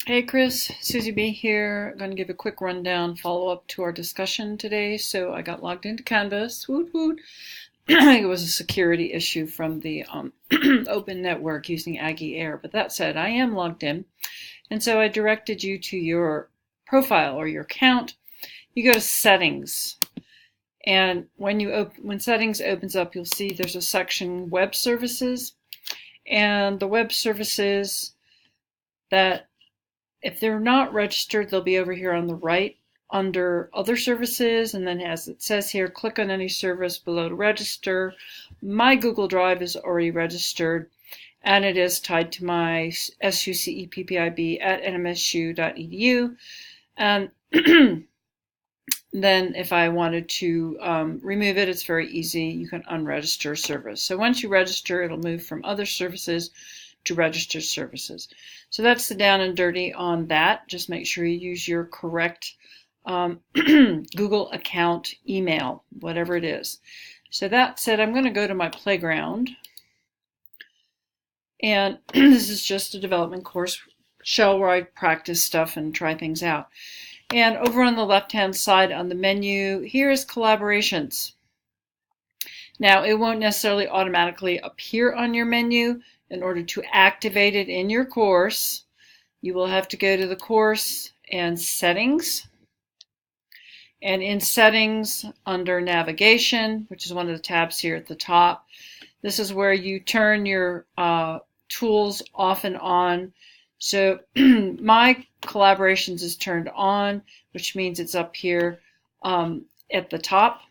Hey Chris, Susie B here. I'm going to give a quick rundown, follow up to our discussion today. So I got logged into Canvas. Woot woot. It was a security issue from the open network using Aggie Air. But that said, I am logged in. And so I directed you to your profile or your account. You go to Settings. And when Settings opens up, you'll see there's a section Web Services. And the web services that if they're not registered, they'll be over here on the right under Other Services, and then as it says here, click on any service below to register. My Google Drive is already registered, and it is tied to my suceppib at nmsu.edu. And then if I wanted to remove it, it's very easy. You can unregister service. So once you register, it'll move from Other Services to Registered Services. So that's the down and dirty on that. Just make sure you use your correct Google account email, whatever it is. So that said, I'm going to go to my playground. And this is just a development course shell where I practice stuff and try things out. And over on the left-hand side on the menu, here is collaborations. Now, it won't necessarily automatically appear on your menu. In order to activate it in your course, you will have to go to the course and settings. And in settings, under navigation, which is one of the tabs here at the top, this is where you turn your tools off and on. So my collaborations is turned on, which means it's up here at the top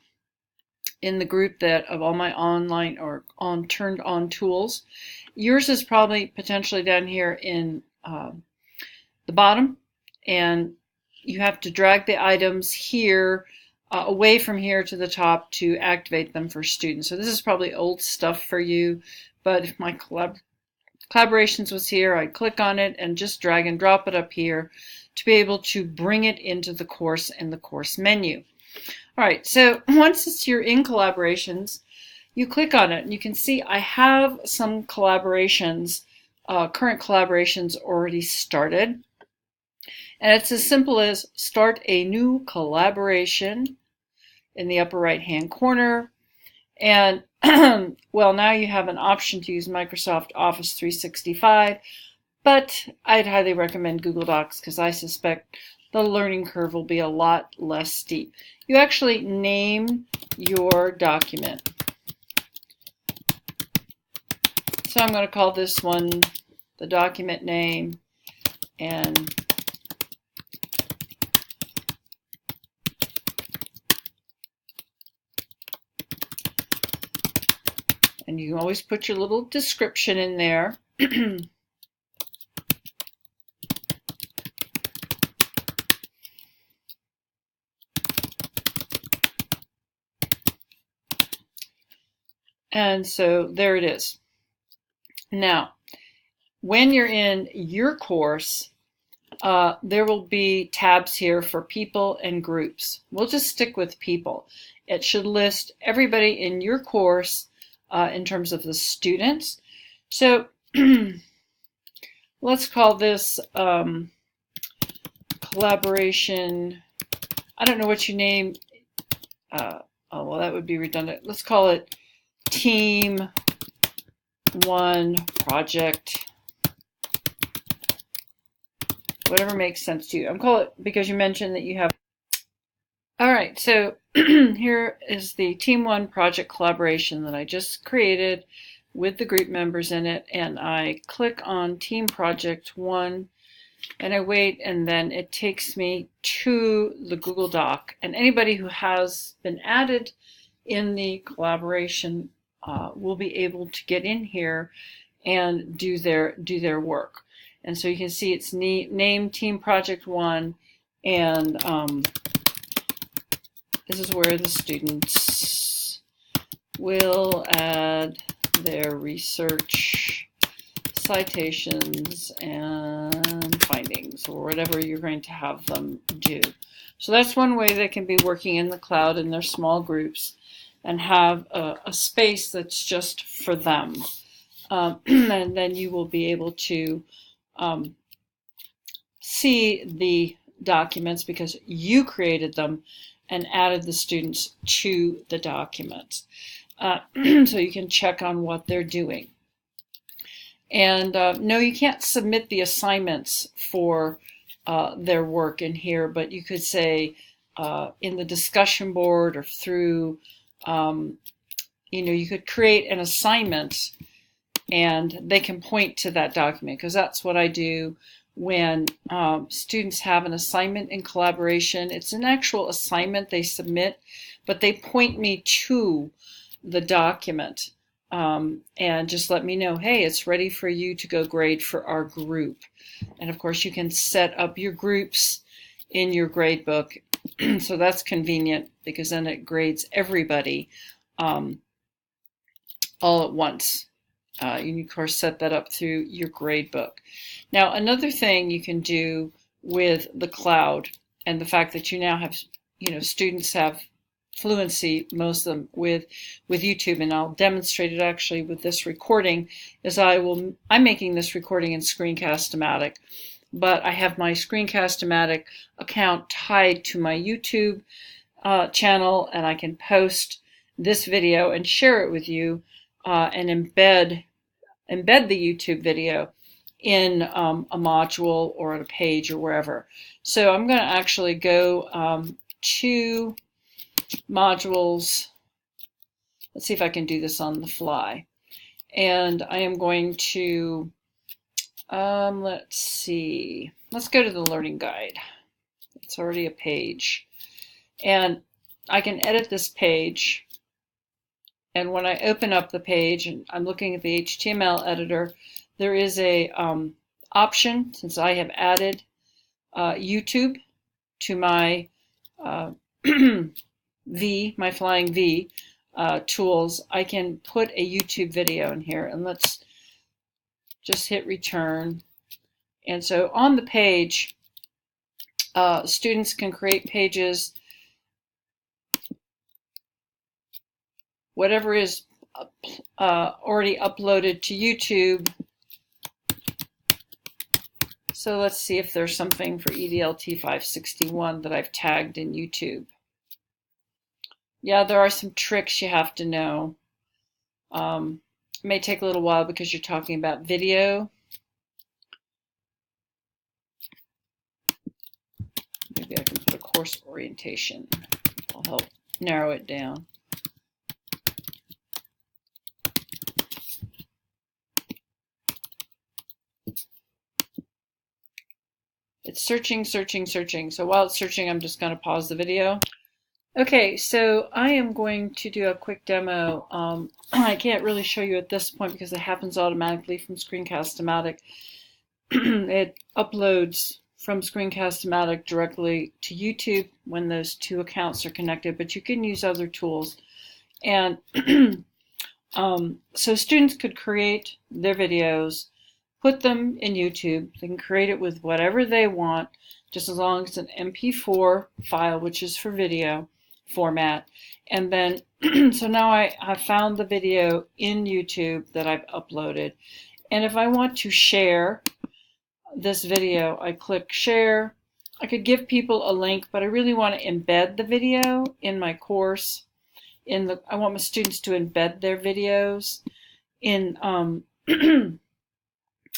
in the group that of all my online or turned on tools. Yours is probably potentially down here in the bottom, and you have to drag the items here away from here to the top to activate them for students. So this is probably old stuff for you, but if my collaborations was here, I'd click on it and just drag and drop it up here to be able to bring it into the course in the course menu. All right, so once you're in collaborations, you click on it and you can see I have some collaborations, current collaborations already started. And it's as simple as start a new collaboration in the upper right hand corner. And well, now you have an option to use Microsoft Office 365, but I'd highly recommend Google Docs because I suspect the learning curve will be a lot less steep. You actually name your document. So I'm going to call this one the document name, and you can always put your little description in there. And so there it is. Now, when you're in your course, there will be tabs here for people and groups. We'll just stick with people. It should list everybody in your course in terms of the students. So let's call this collaboration. I don't know what you name. Oh, well, that would be redundant. Let's call it Team 1 Project. Whatever makes sense to you. I'm calling it because you mentioned that you have. All right, so here is the Team 1 project collaboration that I just created with the group members in it, and I click on Team Project 1 and I wait, and then it takes me to the Google Doc, and anybody who has been added in the collaboration will be able to get in here and do their work. And so you can see it's named Team Project 1, and this is where the students will add their research citations and findings, or whatever you're going to have them do. So that's one way they can be working in the cloud in their small groups and have a space that's just for them. And then you will be able to see the documents because you created them and added the students to the documents. So you can check on what they're doing. And no, you can't submit the assignments for their work in here, but you could say in the discussion board or through, you could create an assignment and they can point to that document, because that's what I do when students have an assignment in collaboration. It's an actual assignment they submit, but they point me to the document and just let me know, hey, it's ready for you to go grade for our group. And of course you can set up your groups in your grade book. So that's convenient because then it grades everybody all at once. You of course set that up through your grade book. Now another thing you can do with the cloud and the fact that you now have, students have fluency, most of them, with YouTube, and I'll demonstrate it actually with this recording, is I'm making this recording in Screencast-O-Matic, but I have my Screencast-O-Matic account tied to my YouTube channel, and I can post this video and share it with you and embed the YouTube video in a module or on a page or wherever. So I'm going to actually go to modules. Let's see if I can do this on the fly. And I am going to, let's see, let's go to the learning guide. It's already a page. And I can edit this page. And when I open up the page and I'm looking at the HTML editor, there is a option, since I have added YouTube to my my flying V tools, I can put a YouTube video in here, and let's just hit return. And so on the page, students can create pages, whatever is already uploaded to YouTube. So let's see if there's something for EDLT 561 that I've tagged in YouTube. Yeah, there are some tricks you have to know. It may take a little while because you're talking about video. Maybe I can put a course orientation. It'll help narrow it down. It's searching. So while it's searching, I'm just going to pause the video. Okay, so I am going to do a quick demo. I can't really show you at this point because it happens automatically from Screencast-O-Matic. It uploads from Screencast-O-Matic directly to YouTube when those two accounts are connected, but you can use other tools. And so students could create their videos, put them in YouTube. They can create it with whatever they want, just as long as it's an MP4 file, which is for video format. And then, so now I have found the video in YouTube that I've uploaded. And if I want to share this video, I click share. I could give people a link, but I really want to embed the video in my course. I want my students to embed their videos in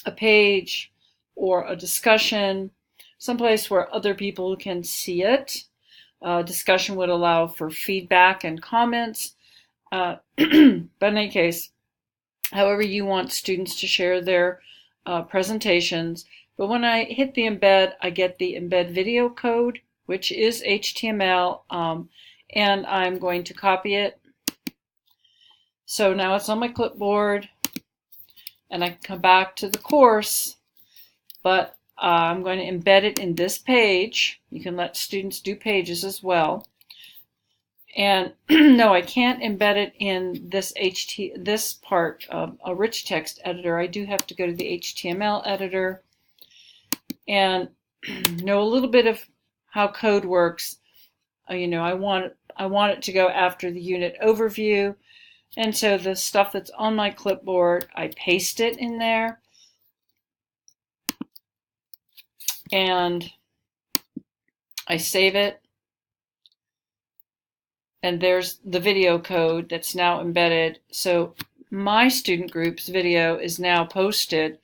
a page or a discussion, someplace where other people can see it. Discussion would allow for feedback and comments. But in any case, however you want students to share their presentations. But when I hit the embed, I get the embed video code, which is HTML, and I'm going to copy it. So now it's on my clipboard, and I can come back to the course, but I'm going to embed it in this page. You can let students do pages as well. And no, I can't embed it in this part of a rich text editor. I do have to go to the HTML editor and know a little bit of how code works. I want it to go after the unit overview. And so the stuff that's on my clipboard, I paste it in there. and I save it. And there's the video code that's now embedded. So my student group's video is now posted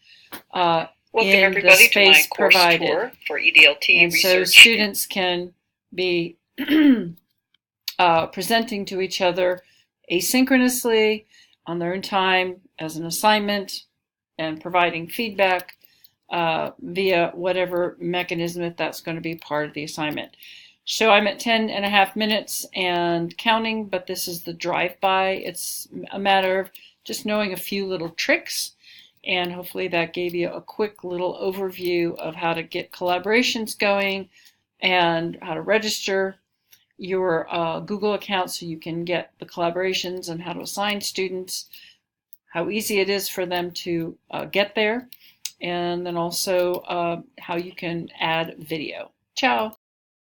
Welcome in everybody the space to my course provided. tour for EDLT And research. so students can be presenting to each other asynchronously on their own time as an assignment and providing feedback via whatever mechanism if that's going to be part of the assignment. So I'm at 10.5 minutes and counting, but this is the drive-by. It's a matter of just knowing a few little tricks, and hopefully that gave you a quick little overview of how to get collaborations going and how to register your Google account so you can get the collaborations, and how to assign students, how easy it is for them to get there, and then also how you can add video. Ciao.